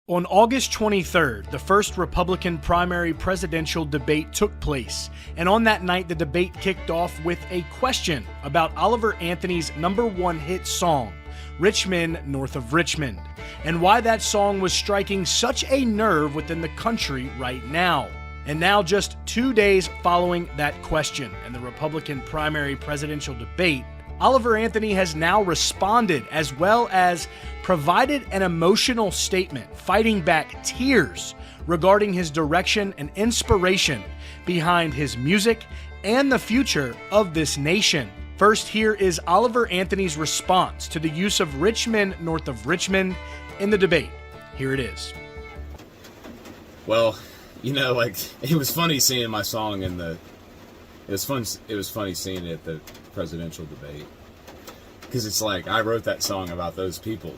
On August 23rd, the first Republican primary presidential debate took place, and on that night the debate kicked off with a question about Oliver Anthony's #1 hit song, Men North of Richmond, and why that song was striking such a nerve within the country right now. And now, just 2 days following that question and the Republican primary presidential debate, Oliver Anthony has now responded, as well as provided an emotional statement fighting back tears regarding his direction and inspiration behind his music and the future of this nation. First, here is Oliver Anthony's response to the use of Men North of Richmond in the debate. Here it is. Well, it was funny seeing my song in the... It was funny seeing it at the presidential debate. Because it's like, I wrote that song about those people,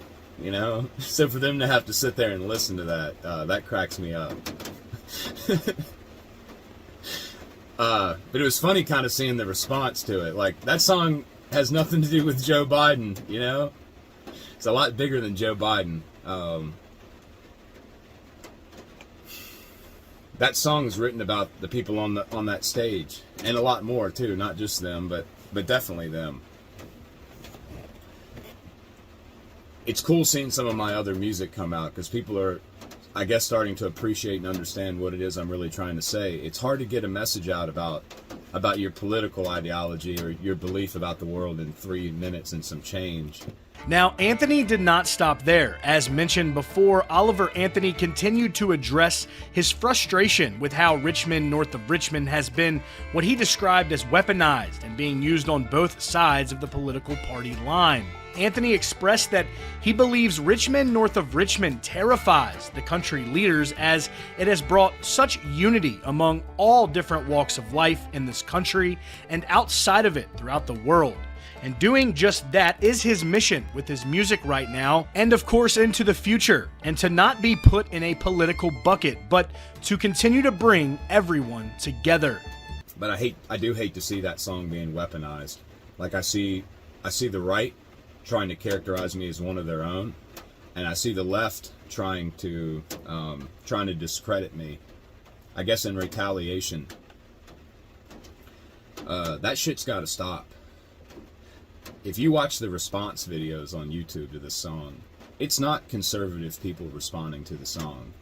So for them to have to sit there and listen to that cracks me up. But it was funny kind of seeing the response to it. Like, that song has nothing to do with Joe Biden, It's a lot bigger than Joe Biden. That song is written about the people on that stage, and a lot more too, not just them, but definitely them. It's cool seeing some of my other music come out, because people are, I guess, starting to appreciate and understand what it is I'm really trying to say. It's hard to get a message out about your political ideology or your belief about the world in 3 minutes and some change. Now, Anthony did not stop there. As mentioned before, Oliver Anthony continued to address his frustration with how Men North of Richmond has been what he described as weaponized and being used on both sides of the political party line. Anthony expressed that he believes Men North of Richmond terrifies the country leaders, as it has brought such unity among all different walks of life in this country and outside of it throughout the world. And doing just that is his mission with his music right now, and of course into the future, and to not be put in a political bucket, but to continue to bring everyone together. But I do hate to see that song being weaponized. Like, I see the right trying to characterize me as one of their own, and I see the left trying to discredit me, I guess in retaliation. That shit's got to stop. If you watch the response videos on YouTube to this song, it's not conservative people responding to the song.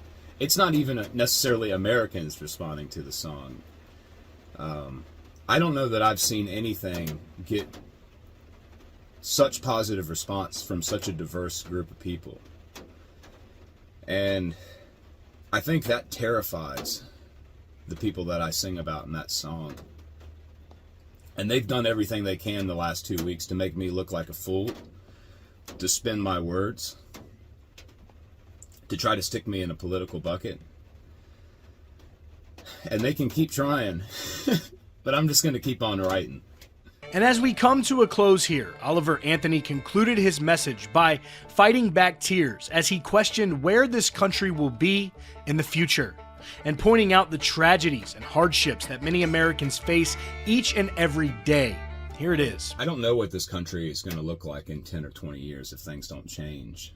It's not even necessarily Americans responding to the song. I don't know that I've seen anything get such positive response from such a diverse group of people. And I think that terrifies the people that I sing about in that song. And they've done everything they can the last 2 weeks to make me look like a fool, to spin my words, to try to stick me in a political bucket. And they can keep trying, but I'm just going to keep on writing. And as we come to a close here, Oliver Anthony concluded his message by fighting back tears as he questioned where this country will be in the future, and pointing out the tragedies and hardships that many Americans face each and every day. Here it is. I don't know what this country is going to look like in 10 or 20 years if things don't change.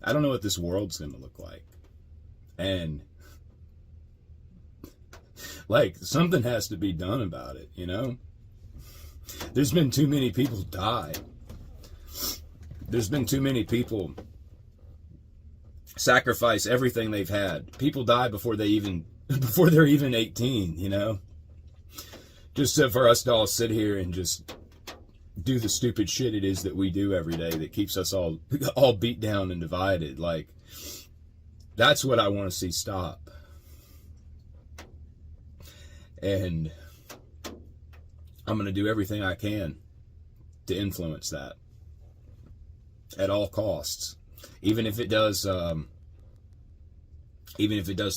I don't know what this world's going to look like. And, something has to be done about it, There's been too many people die. There's been too many people sacrifice everything they've had. People die before they're even 18, Just for us to all sit here and just do the stupid shit it is that we do every day that keeps us all beat down and divided. That's what I want to see stop. And I'm going to do everything I can to influence that at all costs. Even if it does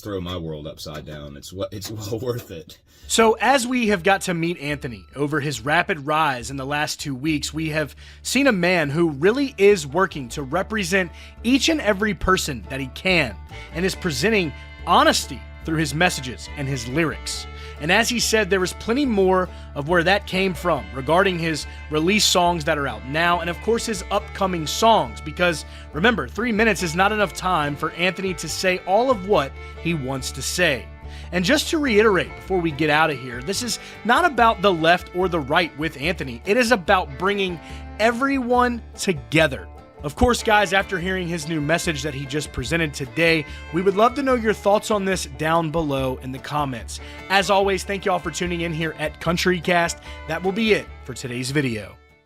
throw my world upside down, it's well worth it. So as we have got to meet Anthony over his rapid rise in the last 2 weeks, we have seen a man who really is working to represent each and every person that he can, and is presenting honesty through his messages and his lyrics. And as he said, there is plenty more of where that came from regarding his release songs that are out now and of course his upcoming songs, because remember, 3 minutes is not enough time for Anthony to say all of what he wants to say. And just to reiterate before we get out of here, this is not about the left or the right with Anthony. It is about bringing everyone together. Of course, guys, after hearing his new message that he just presented today, we would love to know your thoughts on this down below in the comments. As always, thank you all for tuning in here at CountryCast. That will be it for today's video.